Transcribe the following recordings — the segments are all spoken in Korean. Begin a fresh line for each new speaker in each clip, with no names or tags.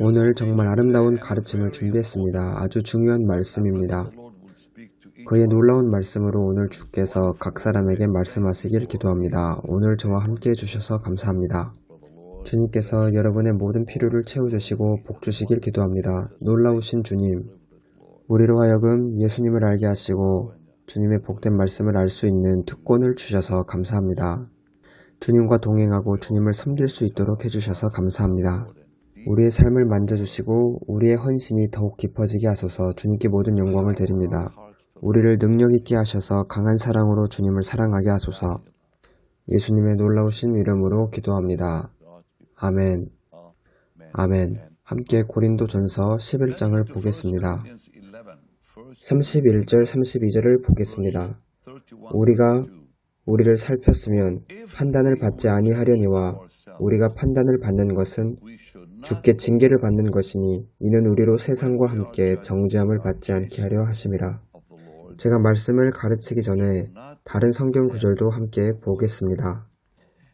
오늘 정말 아름다운 가르침을 준비했습니다. 아주 중요한 말씀입니다. 그의 놀라운 말씀으로 오늘 주께서 각 사람에게 말씀하시길 기도합니다. 오늘 저와 함께 해주셔서 감사합니다. 주님께서 여러분의 모든 필요를 채워주시고 복 주시길 기도합니다. 놀라우신 주님, 우리로 하여금 예수님을 알게 하시고 주님의 복된 말씀을 알 수 있는 특권을 주셔서 감사합니다. 주님과 동행하고 주님을 섬길 수 있도록 해주셔서 감사합니다. 우리의 삶을 만져주시고 우리의 헌신이 더욱 깊어지게 하소서. 주님께 모든 영광을 드립니다. 우리를 능력 있게 하셔서 강한 사랑으로 주님을 사랑하게 하소서. 예수님의 놀라우신 이름으로 기도합니다. 아멘. 아멘. 함께 고린도전서 11장을 보겠습니다. 31절 32절을 보겠습니다. 우리가 우리를 살폈으면 판단을 받지 아니하려니와 우리가 판단을 받는 것은 주께 징계를 받는 것이니 이는 우리로 세상과 함께 정죄함을 받지 않게 하려 하심이라. 제가 말씀을 가르치기 전에 다른 성경 구절도 함께 보겠습니다.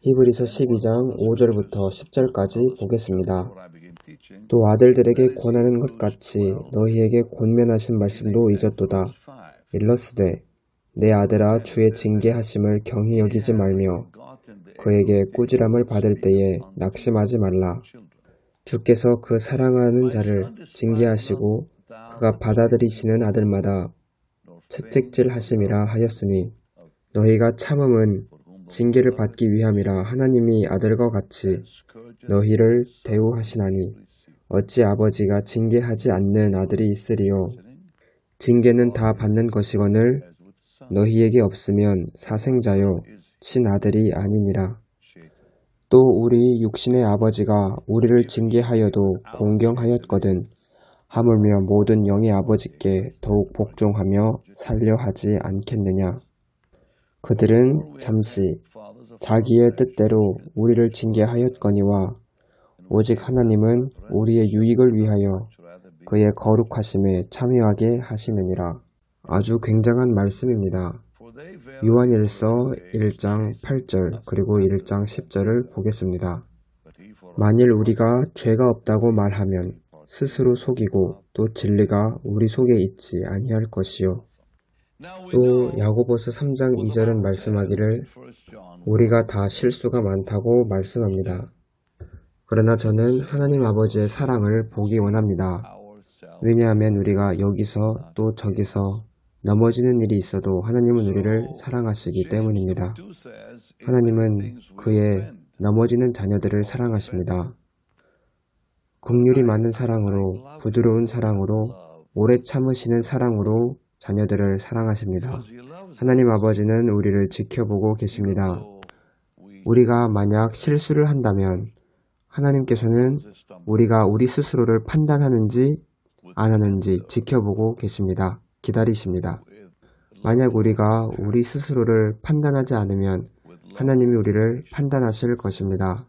히브리서 12장 5절부터 10절까지 보겠습니다. 또 아들들에게 권하는 것 같이 너희에게 권면하신 말씀도 잊었도다. 일러스되 내 아들아 주의 징계하심을 경히 여기지 말며 그에게 꾸지람을 받을 때에 낙심하지 말라. 주께서 그 사랑하는 자를 징계하시고 그가 받아들이시는 아들마다 채찍질 하심이라 하였으니 너희가 참음은 징계를 받기 위함이라. 하나님이 아들과 같이 너희를 대우하시나니 어찌 아버지가 징계하지 않는 아들이 있으리요. 징계는 다 받는 것이거늘 너희에게 없으면 사생자요 친아들이 아니니라. 또 우리 육신의 아버지가 우리를 징계하여도 공경하였거든 하물며 모든 영의 아버지께 더욱 복종하며 살려 하지 않겠느냐. 그들은 잠시 자기의 뜻대로 우리를 징계하였거니와 오직 하나님은 우리의 유익을 위하여 그의 거룩하심에 참여하게 하시느니라. 아주 굉장한 말씀입니다. 요한일서 1장 8절 그리고 1장 10절을 보겠습니다. 만일 우리가 죄가 없다고 말하면 스스로 속이고 또 진리가 우리 속에 있지 아니할 것이요. 또 야고보서 3장 2절은 말씀하기를 우리가 다 실수가 많다고 말씀합니다. 그러나 저는 하나님 아버지의 사랑을 보기 원합니다. 왜냐하면 우리가 여기서 또 저기서 넘어지는 일이 있어도 하나님은 우리를 사랑하시기 때문입니다. 하나님은 그의 넘어지는 자녀들을 사랑하십니다. 긍휼이 많은 사랑으로, 부드러운 사랑으로, 오래 참으시는 사랑으로 자녀들을 사랑하십니다. 하나님 아버지는 우리를 지켜보고 계십니다. 우리가 만약 실수를 한다면 하나님께서는 우리가 우리 스스로를 판단하는지 안 하는지 지켜보고 계십니다. 기다리십니다. 만약 우리가 우리 스스로를 판단하지 않으면 하나님이 우리를 판단하실 것입니다.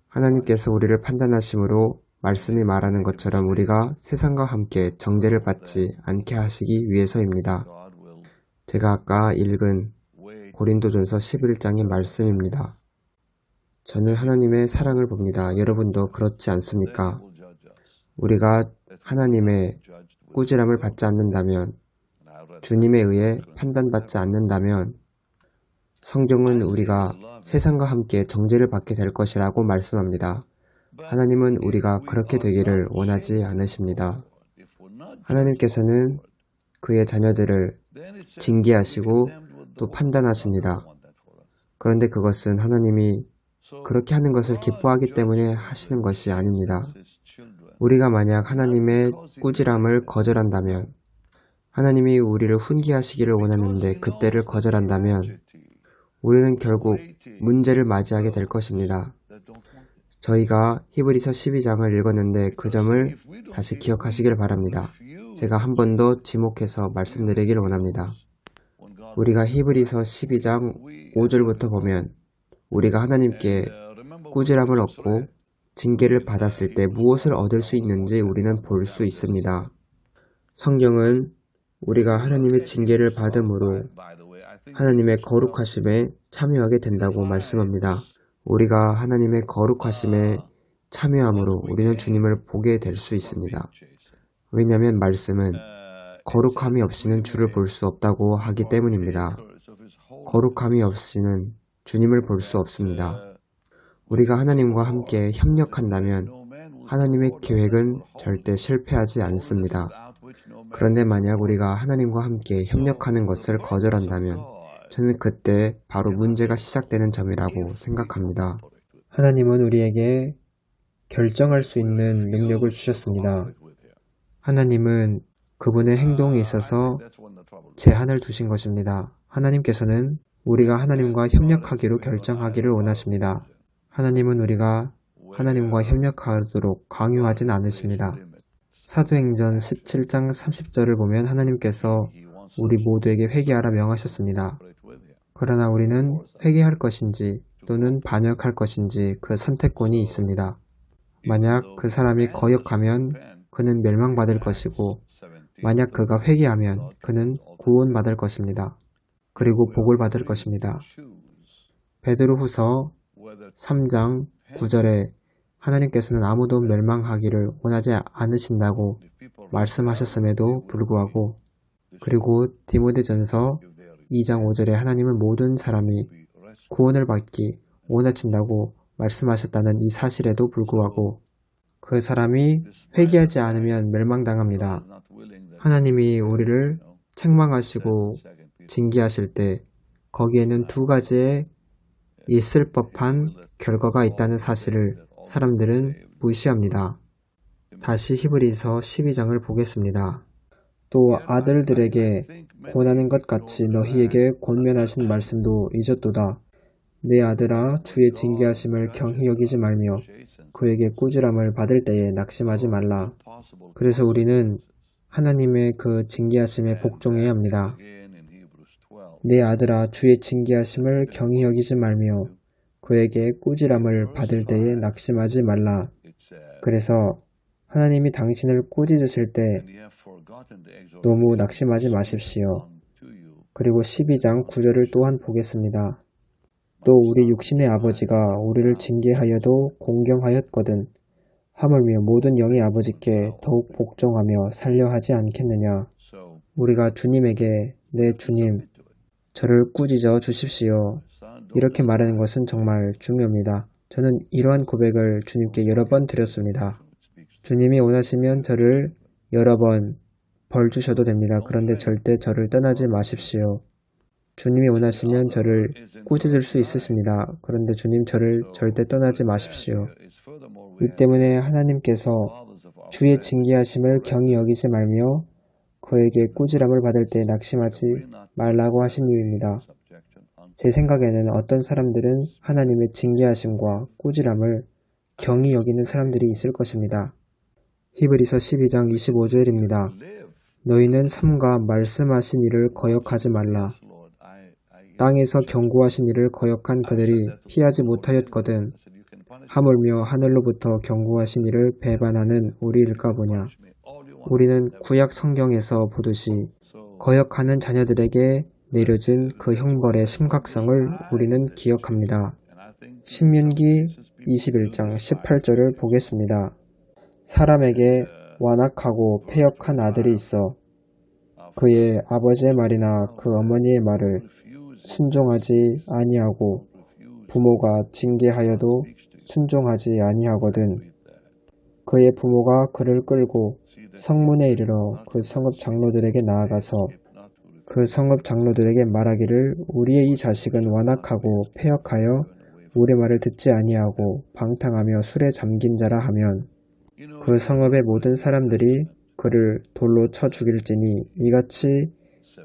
하나님께서 우리를 판단하심으로 말씀이 말하는 것처럼 우리가 세상과 함께 정죄를 받지 않게 하시기 위해서입니다. 제가 아까 읽은 고린도전서 11장의 말씀입니다. 저는 하나님의 사랑을 봅니다. 여러분도 그렇지 않습니까? 우리가 하나님의 꾸지람을 받지 않는다면, 주님에 의해 판단받지 않는다면 성경은 우리가 세상과 함께 정죄를 받게 될 것이라고 말씀합니다. 하나님은 우리가 그렇게 되기를 원하지 않으십니다. 하나님께서는 그의 자녀들을 징계하시고 또 판단하십니다. 그런데 그것은 하나님이 그렇게 하는 것을 기뻐하기 때문에 하시는 것이 아닙니다. 우리가 만약 하나님의 꾸지람을 거절한다면, 하나님이 우리를 훈계하시기를 원하는데 그때를 거절한다면 우리는 결국 문제를 맞이하게 될 것입니다. 저희가 히브리서 12장을 읽었는데 그 점을 다시 기억하시길 바랍니다. 제가 한 번 더 지목해서 말씀드리기를 원합니다. 우리가 히브리서 12장 5절부터 보면 우리가 하나님께 꾸지람을 얻고 징계를 받았을 때 무엇을 얻을 수 있는지 우리는 볼 수 있습니다. 성경은 우리가 하나님의 징계를 받음으로 하나님의 거룩하심에 참여하게 된다고 말씀합니다. 우리가 하나님의 거룩하심에 참여함으로 우리는 주님을 보게 될 수 있습니다. 왜냐하면 말씀은 거룩함이 없이는 주를 볼 수 없다고 하기 때문입니다. 거룩함이 없이는 주님을 볼 수 없습니다. 우리가 하나님과 함께 협력한다면 하나님의 계획은 절대 실패하지 않습니다. 그런데 만약 우리가 하나님과 함께 협력하는 것을 거절한다면 저는 그때 바로 문제가 시작되는 점이라고 생각합니다. 하나님은 우리에게 결정할 수 있는 능력을 주셨습니다. 하나님은 그분의 행동에 있어서 제한을 두신 것입니다. 하나님께서는 우리가 하나님과 협력하기로 결정하기를 원하십니다. 하나님은 우리가 하나님과 협력하도록 강요하진 않으십니다. 사도행전 17장 30절을 보면 하나님께서 우리 모두에게 회개하라 명하셨습니다. 그러나 우리는 회개할 것인지 또는 반역할 것인지 그 선택권이 있습니다. 만약 그 사람이 거역하면 그는 멸망받을 것이고 만약 그가 회개하면 그는 구원받을 것입니다. 그리고 복을 받을 것입니다. 베드로후서 3장 9절에 하나님께서는 아무도 멸망하기를 원하지 않으신다고 말씀하셨음에도 불구하고 그리고 디모데전서 2장 5절에 하나님은 모든 사람이 구원을 받기 원하신다고 말씀하셨다는 이 사실에도 불구하고 그 사람이 회개하지 않으면 멸망당합니다. 하나님이 우리를 책망하시고 징계하실 때 거기에는 두 가지의 있을 법한 결과가 있다는 사실을 사람들은 무시합니다. 다시 히브리서 12장을 보겠습니다. 또 아들들에게 권하는 것 같이 너희에게 권면하신 말씀도 잊었도다. 내 아들아 주의 징계하심을 경히 여기지 말며 그에게 꾸지람을 받을 때에 낙심하지 말라. 그래서 우리는 하나님의 그 징계하심에 복종해야 합니다. 내 아들아 주의 징계하심을 경히 여기지 말며 그에게 꾸지람을 받을 때에 낙심하지 말라. 그래서 하나님이 당신을 꾸짖으실 때 너무 낙심하지 마십시오. 그리고 12장 9절을 또한 보겠습니다. 또 우리 육신의 아버지가 우리를 징계하여도 공경하였거든 하물며 모든 영의 아버지께 더욱 복종하며 살려 하지 않겠느냐. 우리가 주님에게 내 주님 저를 꾸짖어 주십시오. 이렇게 말하는 것은 정말 중요합니다. 저는 이러한 고백을 주님께 여러 번 드렸습니다. 주님이 원하시면 저를 여러 번 벌 주셔도 됩니다. 그런데 절대 저를 떠나지 마십시오. 주님이 원하시면 저를 꾸짖을 수 있으십니다. 그런데 주님 저를 절대 떠나지 마십시오. 이 때문에 하나님께서 주의 징계하심을 경히 여기지 말며 그에게 꾸지람을 받을 때 낙심하지 말라고 하신 이유입니다. 제 생각에는 어떤 사람들은 하나님의 징계하심과 꾸지람을 경히 여기는 사람들이 있을 것입니다. 히브리서 12장 25절입니다. 너희는 삼가 말씀하신 이를 거역하지 말라. 땅에서 경고하신 이를 거역한 그들이 피하지 못하였거든 하물며 하늘로부터 경고하신 이를 배반하는 우리일까 보냐. 우리는 구약 성경에서 보듯이 거역하는 자녀들에게 내려진 그 형벌의 심각성을 우리는 기억합니다. 신명기 21장 18절을 보겠습니다. 사람에게 완악하고 패역한 아들이 있어 그의 아버지의 말이나 그 어머니의 말을 순종하지 아니하고 부모가 징계하여도 순종하지 아니하거든. 그의 부모가 그를 끌고 성문에 이르러 그 성읍 장로들에게 나아가서 그 성읍 장로들에게 말하기를 우리의 이 자식은 완악하고 패역하여 우리 말을 듣지 아니하고 방탕하며 술에 잠긴 자라 하면 그 성읍의 모든 사람들이 그를 돌로 쳐 죽일지니 이같이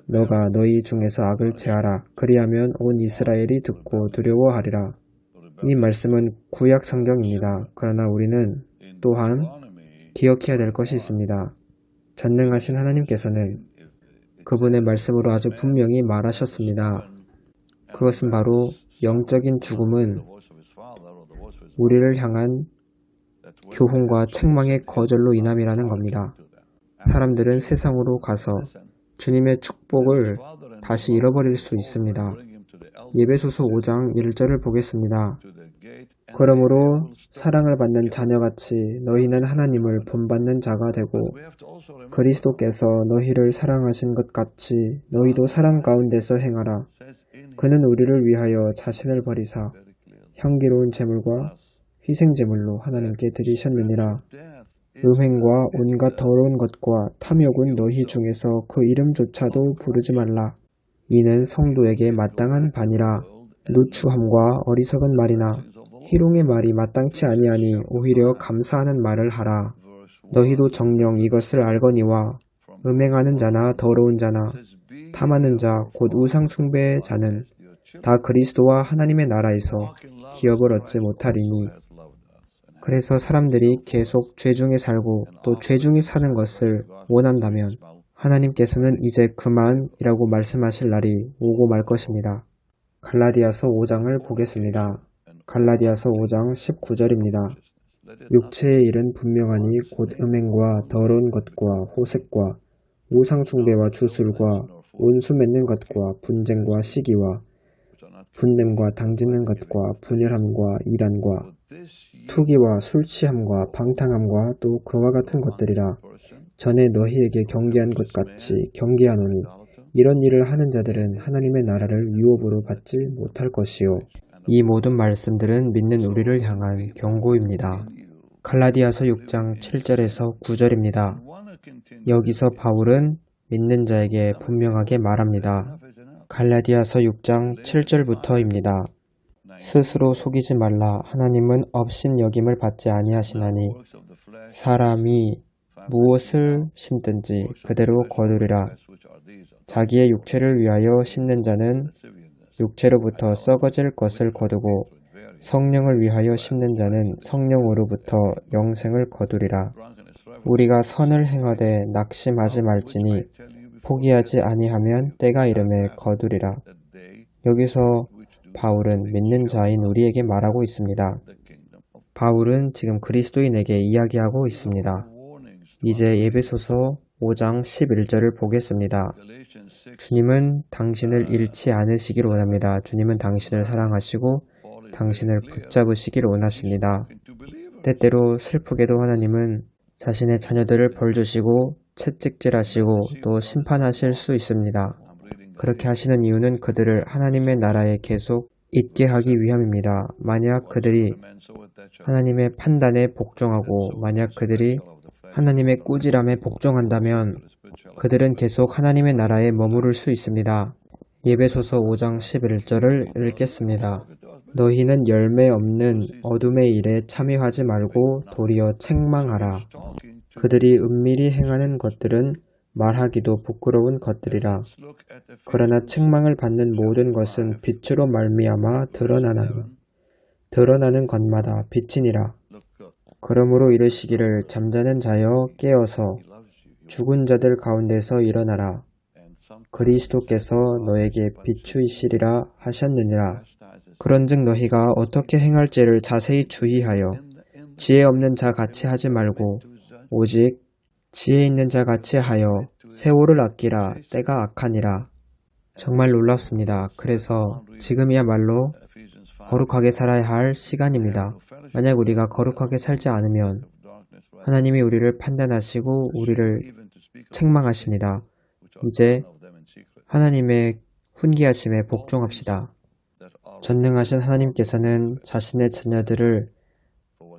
너가 너희 중에서 악을 제하라. 그리하면 온 이스라엘이 듣고 두려워하리라. 이 말씀은 구약 성경입니다. 그러나 우리는 또한 기억해야 될 것이 있습니다. 전능하신 하나님께서는 그분의 말씀으로 아주 분명히 말하셨습니다. 그것은 바로 영적인 죽음은 우리를 향한 교훈과 책망의 거절로 인함이라는 겁니다. 사람들은 세상으로 가서 주님의 축복을 다시 잃어버릴 수 있습니다. 예배소서 5장 1절을 보겠습니다. 그러므로 사랑을 받는 자녀같이 너희는 하나님을 본받는 자가 되고 그리스도께서 너희를 사랑하신 것 같이 너희도 사랑 가운데서 행하라. 그는 우리를 위하여 자신을 버리사 향기로운 제물과 희생 제물로 하나님께 드리셨느니라. 음행과 온갖 더러운 것과 탐욕은 너희 중에서 그 이름조차도 부르지 말라. 이는 성도에게 마땅한 반이라. 누추함과 어리석은 말이나 희롱의 말이 마땅치 아니하니 오히려 감사하는 말을 하라. 너희도 정녕 이것을 알거니와 음행하는 자나 더러운 자나 탐하는 자 곧 우상 숭배의 자는 다 그리스도와 하나님의 나라에서 기업을 얻지 못하리니. 그래서 사람들이 계속 죄 중에 살고 또 죄 중에 사는 것을 원한다면 하나님께서는 이제 그만이라고 말씀하실 날이 오고 말 것입니다. 갈라디아서 5장을 보겠습니다. 갈라디아서 5장 19절입니다. 육체의 일은 분명하니 곧 음행과 더러운 것과 호색과 우상 숭배와 주술과 온수 맺는 것과 분쟁과 시기와 분냄과 당짓는 것과 분열함과 이단과 투기와 술 취함과 방탕함과 또 그와 같은 것들이라. 전에 너희에게 경계한 것 같이 경계하노니 이런 일을 하는 자들은 하나님의 나라를 유업으로 받지 못할 것이요. 이 모든 말씀들은 믿는 우리를 향한 경고입니다. 갈라디아서 6장 7절에서 9절입니다. 여기서 바울은 믿는 자에게 분명하게 말합니다. 갈라디아서 6장 7절부터입니다. 스스로 속이지 말라. 하나님은 업신 여김을 받지 아니하시나니 사람이 무엇을 심든지 그대로 거두리라. 자기의 육체를 위하여 심는 자는 육체로부터 썩어질 것을 거두고 성령을 위하여 심는 자는 성령으로부터 영생을 거두리라. 우리가 선을 행하되 낙심하지 말지니 포기하지 아니하면 때가 이름에 거두리라. 여기서 바울은 믿는 자인 우리에게 말하고 있습니다. 바울은 지금 그리스도인에게 이야기하고 있습니다. 이제 에베소서 5장 11절을 보겠습니다. 주님은 당신을 잃지 않으시길 원합니다. 주님은 당신을 사랑하시고 당신을 붙잡으시길 원하십니다. 때때로 슬프게도 하나님은 자신의 자녀들을 벌주시고 채찍질하시고 또 심판하실 수 있습니다. 그렇게 하시는 이유는 그들을 하나님의 나라에 계속 있게 하기 위함입니다. 만약 그들이 하나님의 판단에 복종하고 만약 그들이 하나님의 꾸지람에 복종한다면 그들은 계속 하나님의 나라에 머무를 수 있습니다. 에베소서 5장 11절을 읽겠습니다. 너희는 열매 없는 어둠의 일에 참여하지 말고 도리어 책망하라. 그들이 은밀히 행하는 것들은 말하기도 부끄러운 것들이라. 그러나 책망을 받는 모든 것은 빛으로 말미암아 드러나나니 드러나는 것마다 빛이니라. 그러므로 이르시기를 잠자는 자여 깨어서 죽은 자들 가운데서 일어나라. 그리스도께서 너에게 비추이시리라 하셨느니라. 그런즉 너희가 어떻게 행할지를 자세히 주의하여 지혜 없는 자 같이 하지 말고 오직 지혜 있는 자 같이 하여 세월을 아끼라. 때가 악하니라. 정말 놀랍습니다. 그래서 지금이야말로 거룩하게 살아야 할 시간입니다. 만약 우리가 거룩하게 살지 않으면 하나님이 우리를 판단하시고 우리를 책망하십니다. 이제 하나님의 훈계하심에 복종합시다. 전능하신 하나님께서는 자신의 자녀들을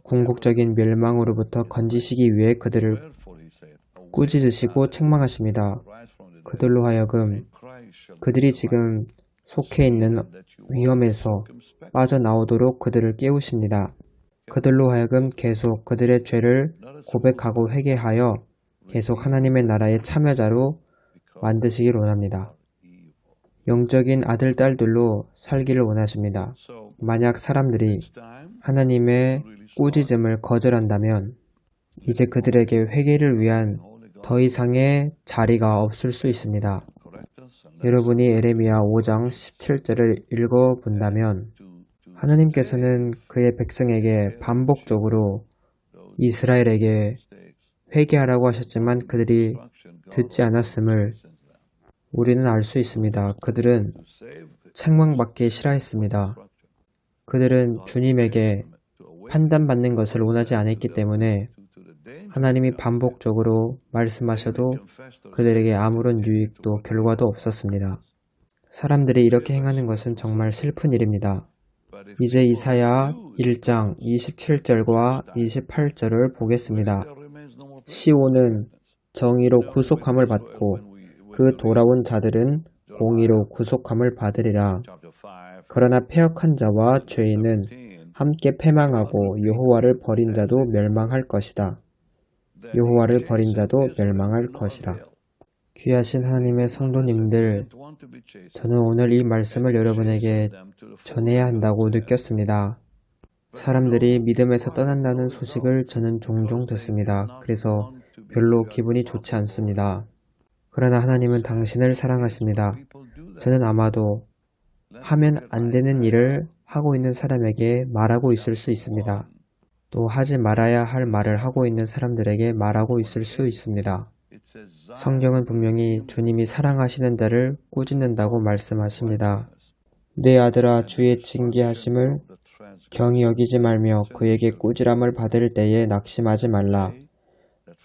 궁극적인 멸망으로부터 건지시기 위해 그들을 꾸짖으시고 책망하십니다. 그들로 하여금 그들이 지금 속해 있는 위험에서 빠져나오도록 그들을 깨우십니다. 그들로 하여금 계속 그들의 죄를 고백하고 회개하여 계속 하나님의 나라의 참여자로 만드시길 원합니다. 영적인 아들, 딸들로 살기를 원하십니다. 만약 사람들이 하나님의 꾸짖음을 거절한다면 이제 그들에게 회개를 위한 더 이상의 자리가 없을 수 있습니다. 여러분이 에레미야 5장 17절을 읽어본다면 하나님께서는 그의 백성에게 반복적으로 이스라엘에게 회개하라고 하셨지만 그들이 듣지 않았음을 우리는 알 수 있습니다. 그들은 책망받기 싫어했습니다. 그들은 주님에게 판단받는 것을 원하지 않았기 때문에 하나님이 반복적으로 말씀하셔도 그들에게 아무런 유익도 결과도 없었습니다. 사람들이 이렇게 행하는 것은 정말 슬픈 일입니다. 이제 이사야 1장 27절과 28절을 보겠습니다. 시온은 정의로 구속함을 받고 그 돌아온 자들은 공의로 구속함을 받으리라. 그러나 패역한 자와 죄인은 함께 패망하고 여호와를 버린 자도 멸망할 것이다. 여호와를 버린 자도 멸망할 것이라. 귀하신 하나님의 성도님들, 저는 오늘 이 말씀을 여러분에게 전해야 한다고 느꼈습니다. 사람들이 믿음에서 떠난다는 소식을 저는 종종 듣습니다. 그래서 별로 기분이 좋지 않습니다. 그러나 하나님은 당신을 사랑하십니다. 저는 아마도 하면 안 되는 일을 하고 있는 사람에게 말하고 있을 수 있습니다. 또 하지 말아야 할 말을 하고 있는 사람들에게 말하고 있을 수 있습니다. 성경은 분명히 주님이 사랑하시는 자를 꾸짖는다고 말씀하십니다. 내 아들아, 주의 징계하심을 경히 여기지 말며 그에게 꾸지람을 받을 때에 낙심하지 말라.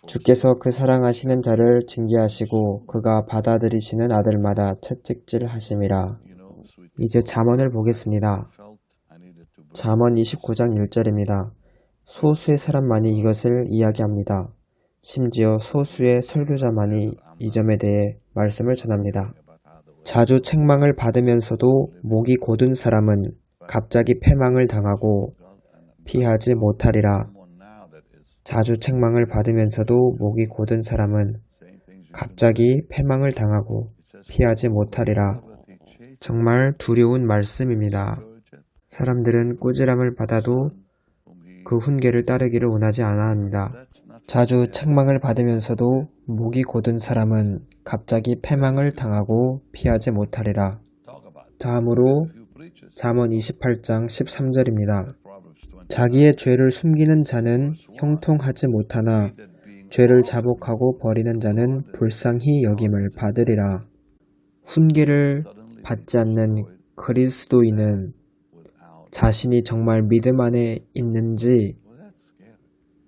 주께서 그 사랑하시는 자를 징계하시고 그가 받아들이시는 아들마다 채찍질 하심이라. 이제 잠언을 보겠습니다. 잠언 29장 1절입니다. 소수의 사람만이 이것을 이야기합니다. 심지어 소수의 설교자만이 이 점에 대해 말씀을 전합니다. 자주 책망을 받으면서도 목이 곧은 사람은 갑자기 패망을 당하고 피하지 못하리라. 자주 책망을 받으면서도 목이 곧은 사람은 갑자기 패망을 당하고 피하지 못하리라. 정말 두려운 말씀입니다. 사람들은 꾸지람을 받아도 그 훈계를 따르기를 원하지 않아 합니다. 자주 책망을 받으면서도 목이 곧은 사람은 갑자기 패망을 당하고 피하지 못하리라. 다음으로 잠언 28장 13절입니다. 자기의 죄를 숨기는 자는 형통하지 못하나 죄를 자복하고 버리는 자는 불쌍히 여김을 받으리라. 훈계를 받지 않는 그리스도인은 자신이 정말 믿음 안에 있는지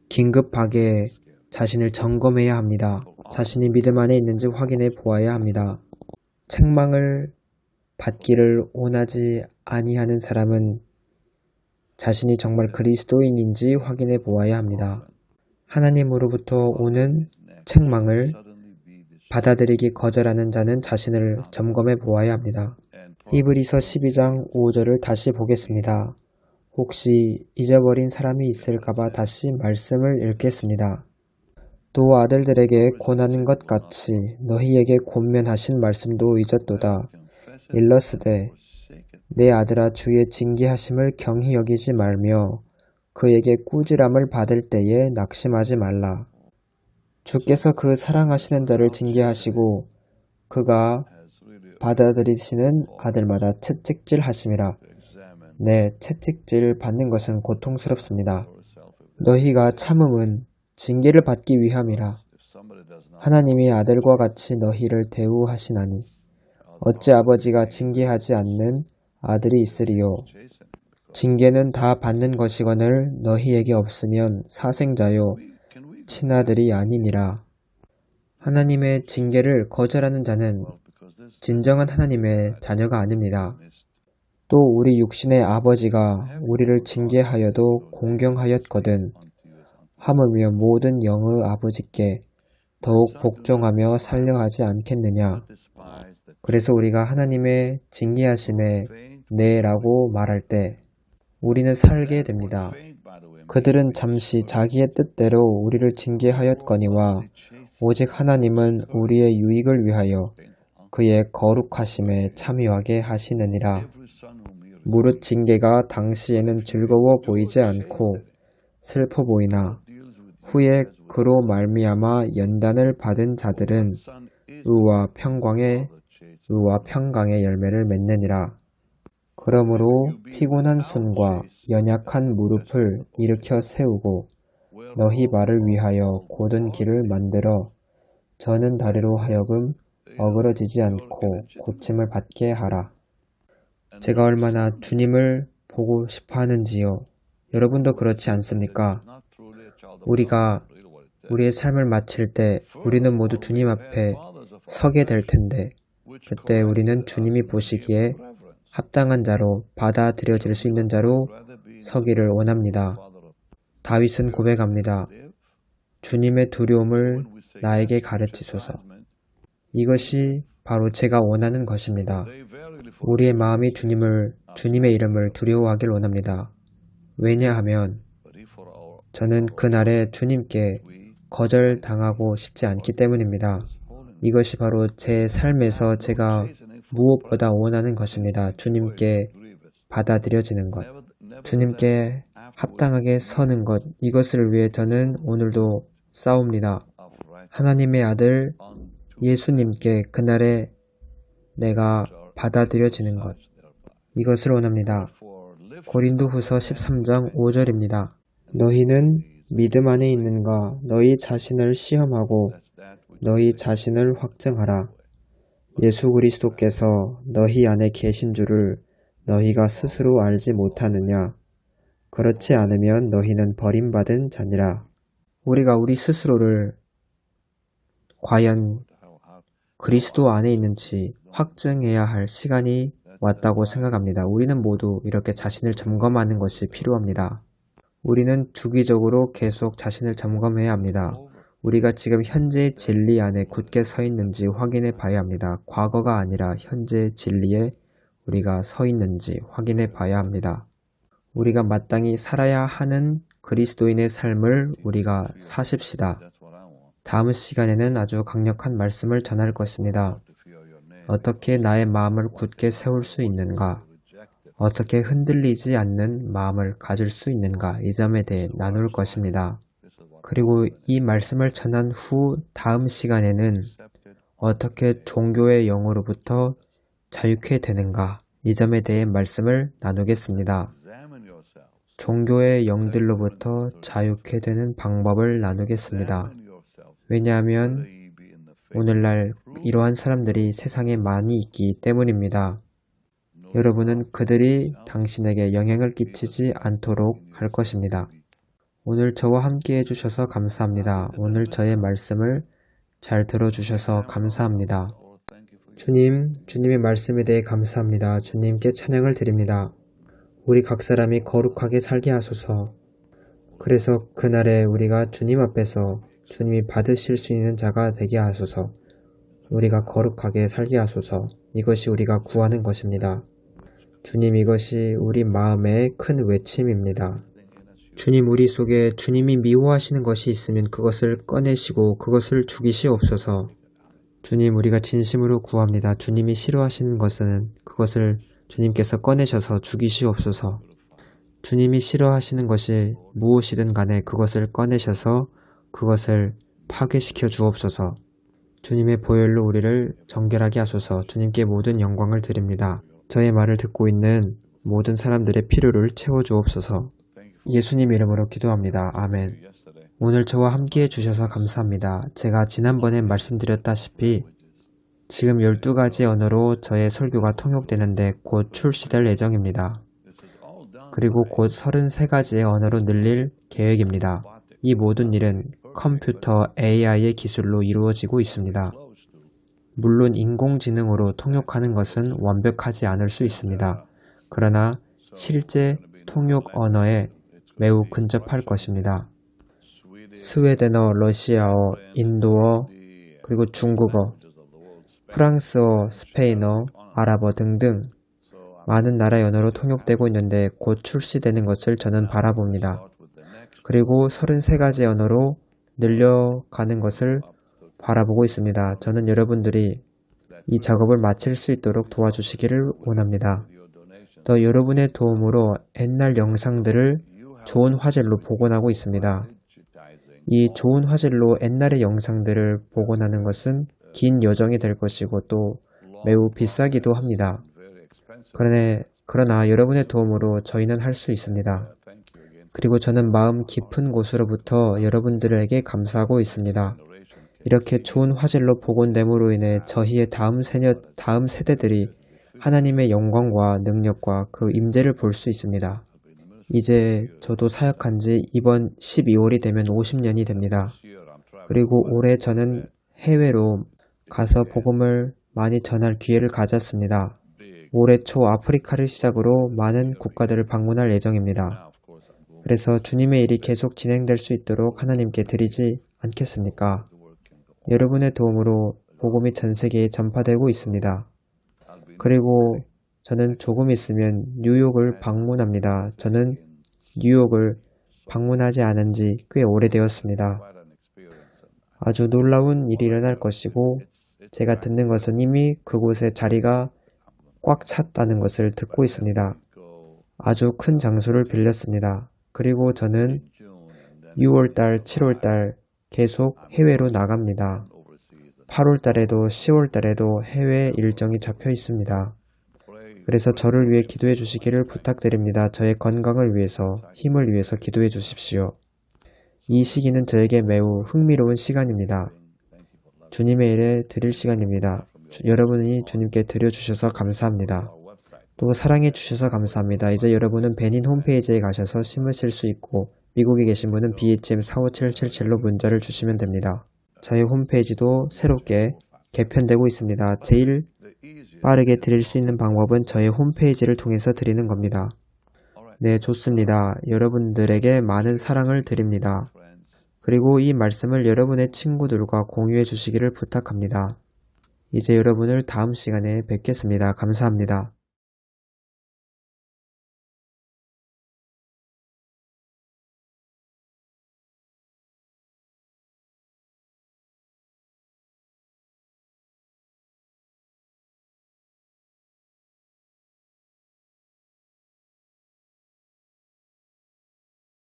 긴급하게 자신을 점검해야 합니다. 자신이 믿음 안에 있는지 확인해 보아야 합니다. 책망을 받기를 원하지 아니하는 사람은 자신이 정말 그리스도인인지 확인해 보아야 합니다. 하나님으로부터 오는 책망을 받아들이기 거절하는 자는 자신을 점검해 보아야 합니다. 히브리서 12장 5절을 다시 보겠습니다. 혹시 잊어버린 사람이 있을까봐 다시 말씀을 읽겠습니다. 또 아들들에게 권하는 것 같이 너희에게 권면하신 말씀도 잊었도다. 일러스되 내 아들아, 주의 징계하심을 경히 여기지 말며 그에게 꾸지람을 받을 때에 낙심하지 말라. 주께서 그 사랑하시는 자를 징계하시고 그가 받아들이시는 아들마다 채찍질 하심이라. 네, 채찍질 받는 것은 고통스럽습니다. 너희가 참음은 징계를 받기 위함이라. 하나님이 아들과 같이 너희를 대우하시나니 어찌 아버지가 징계하지 않는 아들이 있으리요. 징계는 다 받는 것이거늘 너희에게 없으면 사생자요 친아들이 아니니라. 하나님의 징계를 거절하는 자는 진정한 하나님의 자녀가 아닙니다. 또 우리 육신의 아버지가 우리를 징계하여도 공경하였거든 하물며 모든 영의 아버지께 더욱 복종하며 살려하지 않겠느냐. 그래서 우리가 하나님의 징계하심에 네라고 말할 때 우리는 살게 됩니다. 그들은 잠시 자기의 뜻대로 우리를 징계하였거니와 오직 하나님은 우리의 유익을 위하여 그의 거룩하심에 참여하게 하시느니라. 무릇 징계가 당시에는 즐거워 보이지 않고 슬퍼 보이나 후에 그로 말미암아 연단을 받은 자들은 의와 평강의 열매를 맺느니라. 그러므로 피곤한 손과 연약한 무릎을 일으켜 세우고 너희 발을 위하여 곧은 길을 만들어 저는 다리로 하여금 어그러지지 않고 고침을 받게 하라. 제가 얼마나 주님을 보고 싶어 하는지요. 여러분도 그렇지 않습니까? 우리가 우리의 삶을 마칠 때 우리는 모두 주님 앞에 서게 될 텐데 그때 우리는 주님이 보시기에 합당한 자로 받아들여질 수 있는 자로 서기를 원합니다. 다윗은 고백합니다. 주님의 두려움을 나에게 가르치소서. 이것이 바로 제가 원하는 것입니다. 우리의 마음이 주님의 이름을 두려워하길 원합니다. 왜냐하면 저는 그날에 주님께 거절당하고 싶지 않기 때문입니다. 이것이 바로 제 삶에서 제가 무엇보다 원하는 것입니다. 주님께 받아들여지는 것, 주님께 합당하게 서는 것, 이것을 위해 저는 오늘도 싸웁니다. 하나님의 아들 예수님께 그날에 내가 받아들여지는 것, 이것을 원합니다. 고린도후서 13장 5절입니다. 너희는 믿음 안에 있는가? 너희 자신을 시험하고 너희 자신을 확증하라. 예수 그리스도께서 너희 안에 계신 줄을 너희가 스스로 알지 못하느냐? 그렇지 않으면 너희는 버림받은 자니라. 우리가 우리 스스로를 과연 그리스도 안에 있는지 확증해야 할 시간이 왔다고 생각합니다. 우리는 모두 이렇게 자신을 점검하는 것이 필요합니다. 우리는 주기적으로 계속 자신을 점검해야 합니다. 우리가 지금 현재의 진리 안에 굳게 서 있는지 확인해 봐야 합니다. 과거가 아니라 현재의 진리에 우리가 서 있는지 확인해 봐야 합니다. 우리가 마땅히 살아야 하는 그리스도인의 삶을 우리가 사십시다. 다음 시간에는 아주 강력한 말씀을 전할 것입니다. 어떻게 나의 마음을 굳게 세울 수 있는가? 어떻게 흔들리지 않는 마음을 가질 수 있는가? 이 점에 대해 나눌 것입니다. 그리고 이 말씀을 전한 후 다음 시간에는 어떻게 종교의 영으로부터 자유케 되는가? 이 점에 대해 말씀을 나누겠습니다. 종교의 영들로부터 자유케 되는 방법을 나누겠습니다. 왜냐하면 오늘날 이러한 사람들이 세상에 많이 있기 때문입니다. 여러분은 그들이 당신에게 영향을 끼치지 않도록 할 것입니다. 오늘 저와 함께 해주셔서 감사합니다. 오늘 저의 말씀을 잘 들어주셔서 감사합니다. 주님의 말씀에 대해 감사합니다. 주님께 찬양을 드립니다. 우리 각 사람이 거룩하게 살게 하소서. 그래서 그날에 우리가 주님 앞에서 주님이 받으실 수 있는 자가 되게 하소서. 우리가 거룩하게 살게 하소서. 이것이 우리가 구하는 것입니다. 주님, 이것이 우리 마음의 큰 외침입니다. 주님, 우리 속에 주님이 미워하시는 것이 있으면 그것을 꺼내시고 그것을 죽이시옵소서. 주님, 우리가 진심으로 구합니다. 주님이 싫어하시는 것은 그것을 주님께서 꺼내셔서 죽이시옵소서. 주님이 싫어하시는 것이 무엇이든 간에 그것을 꺼내셔서 그것을 파괴시켜 주옵소서. 주님의 보혈로 우리를 정결하게 하소서. 주님께 모든 영광을 드립니다. 저의 말을 듣고 있는 모든 사람들의 필요를 채워주옵소서. 예수님 이름으로 기도합니다. 아멘. 오늘 저와 함께 해주셔서 감사합니다. 제가 지난번에 말씀드렸다시피 지금 12가지 언어로 저의 설교가 통역되는데 곧 출시될 예정입니다. 그리고 곧 33가지의 언어로 늘릴 계획입니다. 이 모든 일은 컴퓨터 AI의 기술로 이루어지고 있습니다. 물론 인공지능으로 통역하는 것은 완벽하지 않을 수 있습니다. 그러나 실제 통역 언어에 매우 근접할 것입니다. 스웨덴어, 러시아어, 인도어, 그리고 중국어, 프랑스어, 스페인어, 아랍어 등등 많은 나라의 언어로 통역되고 있는데 곧 출시되는 것을 저는 바라봅니다. 그리고 33가지 언어로 늘려가는 것을 바라보고 있습니다. 저는 여러분들이 이 작업을 마칠 수 있도록 도와주시기를 원합니다. 또 여러분의 도움으로 옛날 영상들을 좋은 화질로 복원하고 있습니다. 이 좋은 화질로 옛날의 영상들을 복원하는 것은 긴 여정이 될 것이고 또 매우 비싸기도 합니다. 그러나 여러분의 도움으로 저희는 할 수 있습니다. 그리고 저는 마음 깊은 곳으로부터 여러분들에게 감사하고 있습니다. 이렇게 좋은 화질로 복원됨으로 인해 저희의 다음 세대들이 하나님의 영광과 능력과 그 임재를 볼 수 있습니다. 이제 저도 사역한 지 이번 12월이 되면 50년이 됩니다. 그리고 올해 저는 해외로 가서 복음을 많이 전할 기회를 가졌습니다. 올해 초 아프리카를 시작으로 많은 국가들을 방문할 예정입니다. 그래서 주님의 일이 계속 진행될 수 있도록 하나님께 드리지 않겠습니까? 여러분의 도움으로 복음이 전 세계에 전파되고 있습니다. 그리고 저는 조금 있으면 뉴욕을 방문합니다. 저는 뉴욕을 방문하지 않은 지 꽤 오래되었습니다. 아주 놀라운 일이 일어날 것이고 제가 듣는 것은 이미 그곳에 자리가 꽉 찼다는 것을 듣고 있습니다. 아주 큰 장소를 빌렸습니다. 그리고 저는 6월달, 7월달 계속 해외로 나갑니다. 8월달에도 10월달에도 해외 일정이 잡혀 있습니다. 그래서 저를 위해 기도해 주시기를 부탁드립니다. 저의 건강을 위해서, 힘을 위해서 기도해 주십시오. 이 시기는 저에게 매우 흥미로운 시간입니다. 주님의 일에 드릴 시간입니다. 여러분이 주님께 드려주셔서 감사합니다. 또 사랑해 주셔서 감사합니다. 이제 여러분은 베닌 홈페이지에 가셔서 심으실 수 있고 미국에 계신 분은 BHM45777로 문자를 주시면 됩니다. 저희 홈페이지도 새롭게 개편되고 있습니다. 제일 빠르게 드릴 수 있는 방법은 저희 홈페이지를 통해서 드리는 겁니다. 네, 좋습니다. 여러분들에게 많은 사랑을 드립니다. 그리고 이 말씀을 여러분의 친구들과 공유해 주시기를 부탁합니다. 이제 여러분을 다음 시간에 뵙겠습니다. 감사합니다.